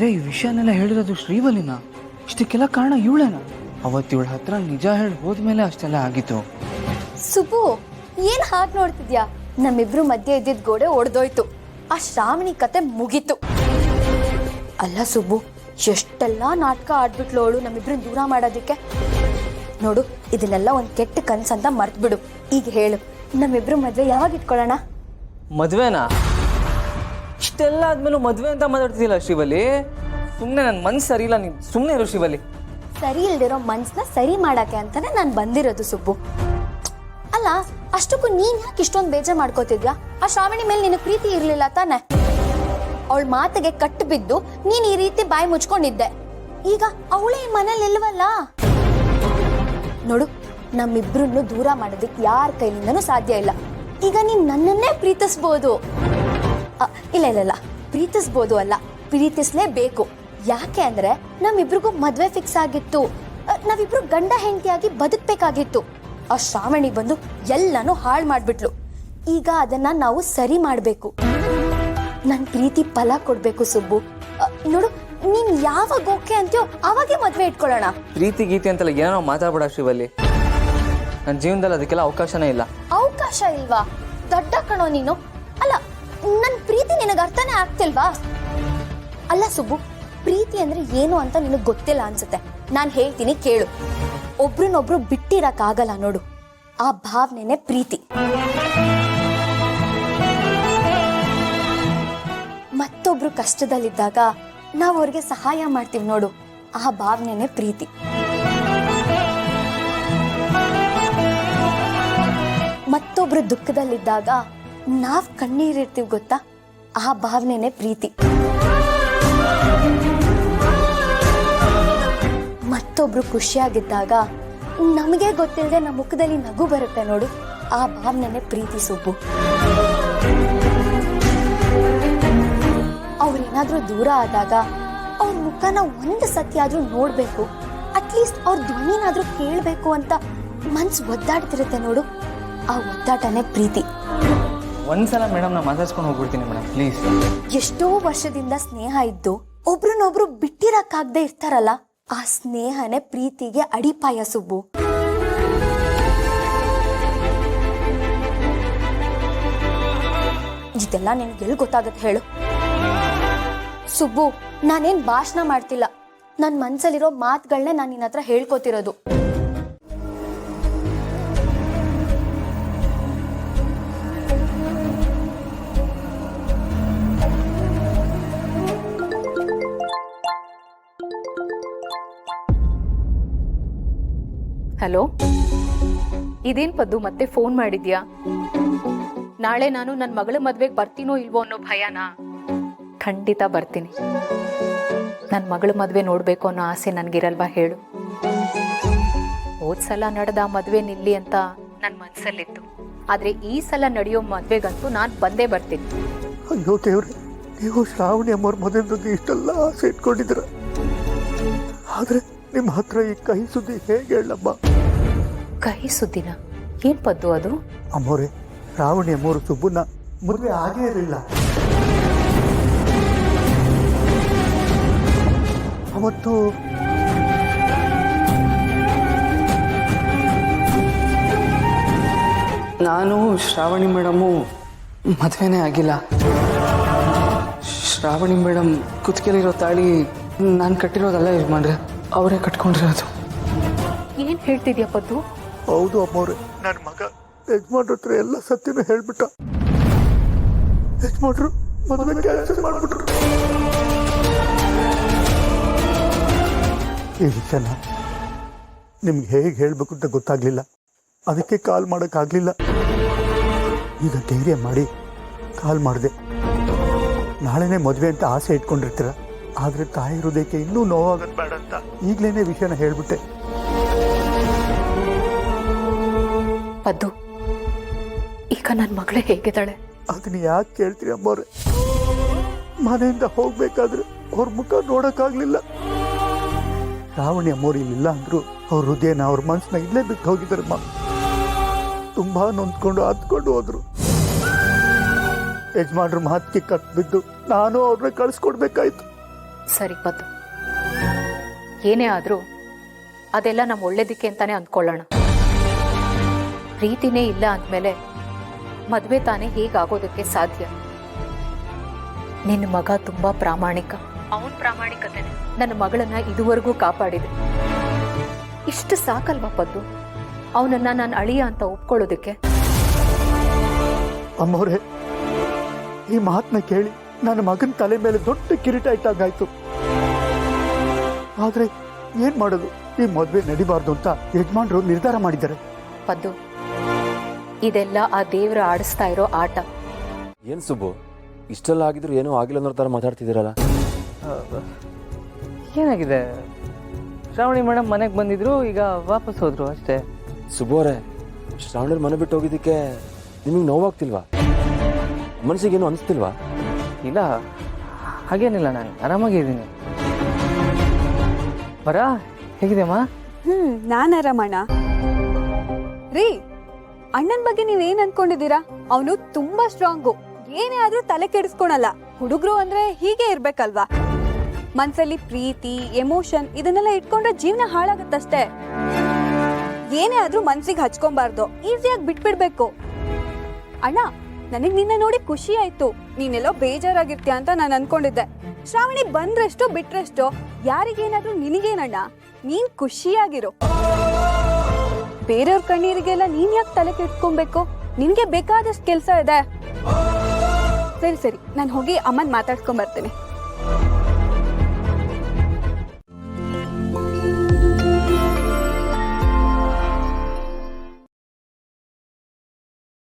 ಅಂದ್ರೆ ಈ ವಿಷಯನೆಲ್ಲ ಹೇಳಿರೋದು ಶ್ರೀವಲಿನ? ಇಷ್ಟಕ್ಕೆಲ್ಲ ಕಾರಣ ಇವಳೇನ? ಅವತ್ತು ಇವಳ ಹತ್ರ ನಿಜ ಹೇಳಿ ಹೋದ್ಮೇಲೆ ಅಷ್ಟೆಲ್ಲ ಆಗಿತ್ತು. ಸುಬ್ಬು, ಏನ್ ಹಾಗೆ ನೋಡ್ತಿದ್ಯಾ? ನಮ್ಮಿಬ್ರು ಮಧ್ಯೆ ಇದ್ದಿದ್ ಗೋಡೆ ಒಡೆದೋಯ್ತು. ಆ ಶ್ರಾವಣಿ ಕತೆ ಮುಗೀತು. ಅಲ್ಲ ಸುಬ್ಬು, ಎಷ್ಟೆಲ್ಲಾ ನಾಟಕ ಆಡ್ಬಿಟ್ಲು ಅವಳು ನಮ್ಮಿಬ್ರನ್ನ ದೂರ ಮಾಡೋದಿಕ್ಕೆ. ನೋಡು, ಇದನ್ನೆಲ್ಲ ಒಂದ್ ಕೆಟ್ಟ ಕನ್ಸಂತ ಮರ್ತ್ಬಿಡು. ಈಗ ಹೇಳು, ನಮ್ಮಿಬ್ರು ಮದ್ವೆ ಯಾವಾಗ ಇಟ್ಕೊಳ್ಳೋಣ? ಮದ್ವೆನಾ? ಇಷ್ಟೆಲ್ಲ ಆದ್ಮೇಲೆ ಮದ್ವೆ ಅಂತ ಮಾತಾಡ್ತಿದ್ದಿಲ್ಲ ಶ್ರೀವಲಿ. ಸುಮ್ಮನೆ ನನ್ನ ಮನ್ಸು ಸರಿ ಇಲ್ಲ, ನೀನು ಸುಮ್ಮನೆ ಇರು ಶ್ರೀವಲಿ. ಸರಿ ಇಲ್ದಿರೋ ಮನ್ಸನ್ನ ಸರಿ ಮಾಡಕ್ಕೆ ಅಂತಾನೆ ನಾನು ಬಂದಿರೋದು ಸುಬ್ಬು. ಅಲ್ಲ, ಅಷ್ಟಕ್ಕೂ ನೀನ್ ಯಾಕೆ ಇಷ್ಟೊಂದು ಬೇಜಾರ್ ಮಾಡ್ಕೋತಿದ್ಯಾ? ಆ ಶ್ರಾವಣಿ ಮೇಲೆ ನಿನಗೆ ಪ್ರೀತಿ ಇರ್ಲಿಲ್ಲ ತಾನೆ? ಅವಳ ಮಾತಿಗೆ ಕಟ್ಟು ಬಿದ್ದು ನೀನ್ ಈ ರೀತಿ ಬಾಯಿ ಮುಚ್ಕೊಂಡಿದ್ದೆ. ಈಗ ಅವಳೇ ಈ ಮನೇಲಿ ಇಲ್ವಲ್ಲ. ನೋಡು, ನಮ್ಮಿಬ್ರನ್ನು ದೂರ ಮಾಡೋದಕ್ಕೆ ಯಾರ ಕೈಲಿಂದನೂ ಸಾಧ್ಯ ಇಲ್ಲ. ಈಗ ನೀನ್ ನನ್ನನ್ನೇ ಪ್ರೀತಿಸ್ಬೋದು. ಇಲ್ಲ ಇಲ್ಲ ಇಲ್ಲ, ಪ್ರೀತಿಸ್ಬೋದು ಅಲ್ಲ, ಪ್ರೀತಿಸ್ಲೇಬೇಕು. ಯಾಕೆ ಅಂದ್ರೆ ನಮ್ಮಿಬ್ರಿಗೂ ಮದ್ವೆ ಫಿಕ್ಸ್ ಆಗಿತ್ತು. ನಾವಿಬ್ರು ಗಂಡ ಹೆಂಡತಿಯಾಗಿ ಬದುಕ್ಬೇಕಾಗಿತ್ತು. ಆ ಶ್ರಾವಣಿ ಬಂದು ಎಲ್ಲಾನು ಹಾಳು ಮಾಡ್ಬಿಟ್ಲು. ಈಗ ಅದನ್ನ ನಾವು ಸರಿ ಮಾಡ್ಬೇಕು. ನನ್ ಪ್ರೀತಿ ಫಲ ಕೊಡ್ಬೇಕು ಸುಬ್ಬು. ನೋಡು, ನೀನ್ ಯಾವಾಗ ಓಕೆ ಅಂತೀಯೋ ಅವಾಗೆ ಮದ್ವೆ ಇಟ್ಕೊಳ್ಳೋಣ. ಪ್ರೀತಿ ಗೀತಿ ಅಂತೆಲ್ಲ ಏನೋ ಮಾತಾಡ್ಬೇಡ ಶ್ರೀವಲಿ. ನನ್ನ ಜೀವನದಲ್ಲಿ ಅದಕ್ಕೆಲ್ಲ ಅವಕಾಶನೇ ಇಲ್ಲ. ಅವಕಾಶ ಇಲ್ವಾ? ದೊಡ್ಡ ಕಣೋ ನೀನು. ಅಲ್ಲ, ನನ್ ಪ್ರೀತಿ ನಿನಗೆ ಅರ್ಥನೇ ಆಗ್ತಿಲ್ವಾ? ಅಲ್ಲ ಸುಬ್ಬು, ಪ್ರೀತಿ ಅಂದ್ರೆ ಏನು ಅಂತ ನಿನಗೆ ಗೊತ್ತಿಲ್ಲ ಅನ್ಸುತ್ತೆ. ನಾನ್ ಹೇಳ್ತೀನಿ ಕೇಳು. ಒಬ್ರನ್ನೊಬ್ರು ಬಿಟ್ಟಿರಕ್ಕಾಗಲ್ಲ ನೋಡು. ಆ ಭಾವನೆನೇ ಪ್ರೀತಿ. ಮತ್ತೊಬ್ರು ಕಷ್ಟದಲ್ಲಿದ್ದಾಗ ನಾವು ಅವ್ರಿಗೆ ಸಹಾಯ ಮಾಡ್ತೀವಿ ನೋಡು, ಆ ಭಾವನೆನೇ ಪ್ರೀತಿ. ಮತ್ತೊಬ್ರು ದುಃಖದಲ್ಲಿದ್ದಾಗ ನಾವ್ ಕಣ್ಣೀರಿರ್ತೀವಿ ಗೊತ್ತಾ, ಆ ಭಾವನೆನೇ ಪ್ರೀತಿ. ಮತ್ತೊಬ್ರು ಖುಷಿಯಾಗಿದ್ದಾಗ ನಮಗೆ ಗೊತ್ತಿಲ್ಲದೆ ನಮ್ಮ ಮುಖದಲ್ಲಿ ನಗು ಬರುತ್ತೆ ನೋಡು, ಆ ಭಾವನೆನೇ ಪ್ರೀತಿ ಸುಬ್ಬು. ಅವ್ರೇನಾದ್ರೂ ದೂರ ಆದಾಗ ಅವ್ರ ಮುಖನ ಒಂದು ಸತಿ ಆದ್ರೂ ನೋಡ್ಬೇಕು, ಅಟ್ಲೀಸ್ಟ್ ಅವ್ರ ಧ್ವನಿನಾದ್ರೂ ಕೇಳ್ಬೇಕು ಅಂತ ಮನ್ಸು ಒದ್ದಾಡ್ತಿರುತ್ತೆ ನೋಡು, ಆ ಒದ್ದಾಟನೇ ಪ್ರೀತಿ. ಒಂದ್ಸಲ ಮೇಡಮ್, ನಾ ಮಾತಾಡ್ಸ್ಕೊಂಡು ಹೋಗ್ಬಿಡ್ತೀನಿ ಮೇಡಮ್, ಪ್ಲೀಸ್. ಎಷ್ಟೋ ವರ್ಷದಿಂದ ಸ್ನೇಹ ಇದ್ದು ಒಬ್ರನ್ನೊಬ್ರು ಬಿಟ್ಟಿರಕ್ಕಾಗದೆ ಇರ್ತಾರಲ್ಲ, ಆ ಸ್ನೇಹನೇ ಪ್ರೀತಿಗೆ ಅಡಿಪಾಯ ಸುಬ್ಬು. ಇದೆಲ್ಲ ನಿನ್ಗೆ ಎಲ್ಲಿ ಗೊತ್ತಾಗತ್ತೆ ಹೇಳು? ಸುಬ್ಬು, ನಾನೇನ್ ಭಾಷಣ ಮಾಡ್ತಿಲ್ಲ. ನನ್ ಮನ್ಸಲ್ಲಿರೋ ಮಾತುಗಳನ್ನೇ ನಾನು ನಿನ್ನ ಹತ್ರ ಹೇಳ್ಕೊತಿರೋದು. ಹಲೋ, ಇದೇನ್ ಪದ್ದು ಮತ್ತೆ ಫೋನ್ ಮಾಡಿದ್ಯಾ? ನಾಳೆ ನಾನು ನನ್ನ ಮಗಳ ಮದ್ವೆಗೆ ಬರ್ತೀನೋ ಇಲ್ವೋ ಅನ್ನೋ ಭಯನಾ? ಖಂಡಿತ ಬರ್ತೀನಿ. ನನ್ನ ಮಗಳ ಮದ್ವೆ ನೋಡ್ಬೇಕು ಅನ್ನೋ ಆಸೆ ನನ್ಗಿರಲ್ವಾ ಹೇಳು? ಹೋದ್ಸಲ ನಡೆದ ಮದ್ವೆ ನಿಲ್ಲಿ ಅಂತ ನನ್ನ ಮನ್ಸಲ್ಲಿತ್ತು. ಆದ್ರೆ ಈ ಸಲ ನಡೆಯೋ ಮದ್ವೆಗಂತೂ ನಾನು ಬಂದೇ ಬರ್ತೀನಿ. ಅಯ್ಯೋ ದೇವ್ರೆ, ನೀವು ಶ್ರಾವಣಿ ಅಮ್ಮವ್ರ ಮದುವೆ ಬಗ್ಗೆ ಇಷ್ಟೆಲ್ಲ ಆಸೆ ಇಟ್ಕೊಂಡಿದ್ರ, ಆದ್ರೆ ನಿಮ್ಮ ಹತ್ರ ಈ ಕಹಿ ಸುದ್ದಿ ಹೇಗೆ ಹೇಳಮ್ಮ? ಕಹಿ ಸುದ್ದಿನ? ಏನ್ ಪದ್ದು ಅದು? ಅಮ್ಮೋರೆ, ಶ್ರಾವಣಿ ಅಮ್ಮವ್ರು ಸುಬ್ಬುನ ಮದುವೆ ಆಗೇ ಇರಲಿಲ್ಲ. ಅವತ್ತು ನಾನು ಶ್ರಾವಣಿ ಮೇಡಮು ಮದುವೆನೇ ಆಗಿಲ್ಲ. ಶ್ರಾವಣಿ ಮೇಡಮ್ ಕುತ್ತಿಗೆಲಿರೋ ತಾಳಿ ನಾನು ಕಟ್ಟಿರೋದಲ್ಲ ಯಜಮಾನ್ರೆ, ಅವರೇ ಕಟ್ಕೊಂಡಿರೋದು. ಏನ್ ಹೇಳ್ತಿದ್ಯಾ ಪದ್ದು? ಹೌದು ಅಮ್ಮವ್ರೆ, ನನ್ನ ಮಗ ಯಜಮಾನ್ರ ಹತ್ರ ಎಲ್ಲ ಸತ್ಯನೂ ಹೇಳ್ಬಿಟ್ಟ. ಯಜಮಾನ್ರು ಮದುವೆ ಕ್ಯಾನ್ಸಲ್ ಮಾಡ್ಬಿಟ್ರು. ಈ ವಿಷಯನ ನಿಮ್ಗೆ ಹೇಗೆ ಹೇಳ್ಬೇಕು ಅಂತ ಗೊತ್ತಾಗ್ಲಿಲ್ಲ, ಅದಕ್ಕೆ ಕಾಲ್ ಮಾಡೋಕ್ಕಾಗಲಿಲ್ಲ. ಈಗ ಧೈರ್ಯ ಮಾಡಿ ಕಾಲ್ ಮಾಡಿದೆ. ನಾಳೆನೇ ಮದುವೆ ಅಂತ ಆಸೆ ಇಟ್ಕೊಂಡಿರ್ತೀರ, ಆದರೆ ತಾಯಿ ಹೃದಯಕ್ಕೆ ಇನ್ನೂ ನೋವಾಗೋದು ಬೇಡ ಅಂತ ಈಗಲೇ ವಿಷಯನ ಹೇಳ್ಬಿಟ್ಟೆ. ಪದ್ದು, ಈಗ ನನ್ನ ಮಗಳೇ ಹೇಗಿದ್ದಾಳೆ? ಅದನ್ನ ಯಾಕೆ ಕೇಳ್ತೀರಿ ಅಮ್ಮವ್ರೆ? ಮನೆಯಿಂದ ಹೋಗ್ಬೇಕಾದ್ರೆ ಅವ್ರ ಮುಖ ನೋಡೋಕ್ಕಾಗಲಿಲ್ಲ. ಶ್ರಾವಣಿ ಅಮ್ಮವ್ರು ಇಲ್ಲಿಲ್ಲ ಅಂದ್ರು ಅವ್ರ ಹೃದಯನ, ಅವ್ರ ಮನಸ್ಸನ್ನ ಇಲ್ಲೇ ಬಿಟ್ಟು ಹೋಗಿದ್ದಾರಮ್ಮ. ತುಂಬಾ ನೊಂದ್ಕೊಂಡು ಹತ್ಕೊಂಡು ಹೋದ್ರು. ಯಜಮಾನ್ರ ಮಾತಿಗೆ ಕಟ್ ಬಿದ್ದು ನಾನು ಅವ್ರನ್ನ ಕಳಿಸ್ಕೊಡ್ಬೇಕಾಯ್ತು. ಸರಿ ಪದ್ದು, ಏನೇ ಆದರೂ ಅದೆಲ್ಲ ನಮ್ಮ ಒಳ್ಳೇದಕ್ಕೆ ಅಂತಾನೆ ಅಂದ್ಕೊಳ್ಳೋಣ. ಪ್ರೀತಿನೇ ಇಲ್ಲ ಅಂದಮೇಲೆ ಮದುವೆ ತಾನೇ ಹೇಗಾಗೋದಕ್ಕೆ ಸಾಧ್ಯ? ನಿನ್ನ ಮಗ ತುಂಬಾ ಪ್ರಾಮಾಣಿಕ. ಅವನ ಪ್ರಾಮಾಣಿಕತೆನೆ ನನ್ನ ಮಗಳನ್ನ ಇದುವರೆಗೂ ಕಾಪಾಡಿದೆ. ಇಷ್ಟು ಸಾಕಲ್ವಾ ಪದ್ದು ಅವನನ್ನ ನಾನು ಅಳಿಯ ಅಂತ ಒಪ್ಕೊಳ್ಳೋದಕ್ಕೆ? ಅಮ್ಮವ್ರೆ, ಈ ಮಾತನ್ನ ಕೇಳಿ ನನ್ನ ಮಗನ ತಲೆ ಮೇಲೆ ದೊಡ್ಡ ಕಿರೀಟ ಇಟ್ಟಂಗಾಯ್ತು. ಆದ್ರೆ ಏನ್ ಮಾಡೋದು, ಈ ಮದ್ವೆ ನಡಿಬಾರ್ದು ಅಂತ ಯಜಮಾನ್ರು ನಿರ್ಧಾರ ಮಾಡಿದ್ದಾರೆ. ಪದ್ದು, ಇದೆಲ್ಲ ಆ ದೇವ್ರ ಆಡಿಸ್ತಾ ಇರೋ ಆಟ. ಏನ್ ಸುಬ್ಬು, ಇಷ್ಟೆಲ್ಲ ಆಗಿದ್ರು ಏನೂ ಆಗಿಲ್ಲ ಅನ್ನೋ ಥರ ಮಾತಾಡ್ತಿದ್ದೀರಲ್ಲ? ಏನಾಗಿದೆ? ಶ್ರಾವಣಿ ಮೇಡಮ್ ಮನೆಗೆ ಬಂದಿದ್ರು, ಈಗ ವಾಪಸ್ ಹೋದ್ರು ಅಷ್ಟೇ. ಸುಬ್ಬು ಅವರೇ, ಶ್ರಾವಣಿ ಮನೆ ಬಿಟ್ಟು ಹೋಗಿದ್ದಕ್ಕೆ ನಿಮಗೆ ನೋವಾಗ್ತಿಲ್ವಾ? ಮನಸ್ಸಿಗೇನು ಅನಿಸ್ತಿಲ್ವಾ? ಇಲ್ಲ, ಹಾಗೇನಿಲ್ಲ, ನಾನು ಆರಾಮಾಗಿದ್ದೀನಿ. ಬರ ಹೇಗಿದೆಮ್ಮ? ನಾನ್ ಆರಾಮಣ್ಣ. ರೀ, ಅಣ್ಣನ್ ಬಗ್ಗೆ ನೀವೇನ್ ಅನ್ಕೊಂಡಿದ್ದೀರಾ? ಅವನು ತುಂಬಾ ಸ್ಟ್ರಾಂಗು, ಏನೇ ಆದ್ರೂ ತಲೆ ಕೆಡಿಸ್ಕೊಳಲ್ಲ. ಹುಡುಗರು ಅಂದ್ರೆ ಹೀಗೆ ಇರ್ಬೇಕಲ್ವಾ? ಮನ್ಸಲ್ಲಿ ಪ್ರೀತಿ, ಎಮೋಷನ್ ಇದನ್ನೆಲ್ಲ ಇಟ್ಕೊಂಡ್ರೆ ಜೀವನ ಹಾಳಾಗತ್ತಷ್ಟೇ. ಏನೇ ಆದ್ರೂ ಮನ್ಸಿಗೆ ಹಚ್ಕೊಬಾರ್ದು, ಈಸಿಯಾಗಿ ಬಿಟ್ಬಿಡ್ಬೇಕು. ಅಣ್ಣ, ನನಗ್ ನಿನ್ನ ನೋಡಿ ಖುಷಿ ಆಯ್ತು. ನೀನೆಲ್ಲೋ ಬೇಜಾರಾಗಿರ್ತೀಯ ಅಂತ ನಾನು ಅನ್ಕೊಂಡಿದ್ದೆ. ಶ್ರಾವಣಿ ಬಂದ್ರೆಷ್ಟು ಬಿಟ್ರೆಷ್ಟು, ಯಾರಿಗೇನಾದ್ರೂ ನಿನಗೇನಣ್ಣ? ನೀನ್ ಖುಷಿಯಾಗಿರು. ಬೇರೆಯವ್ರ ಕಣ್ಣೀರಿಗೆಲ್ಲ ನೀನ್ ಯಾಕೆ ತಲೆ ಕೆಡ್ಸ್ಕೊಬೇಕು? ನಿನ್ಗೆ ಬೇಕಾದಷ್ಟು ಕೆಲ್ಸ ಇದೆ. ಸರಿ ಸರಿ, ನಾನು ಹೋಗಿ ಅಮ್ಮನ್ ಮಾತಾಡ್ಸ್ಕೊಂಡ್ ಬರ್ತೀನಿ.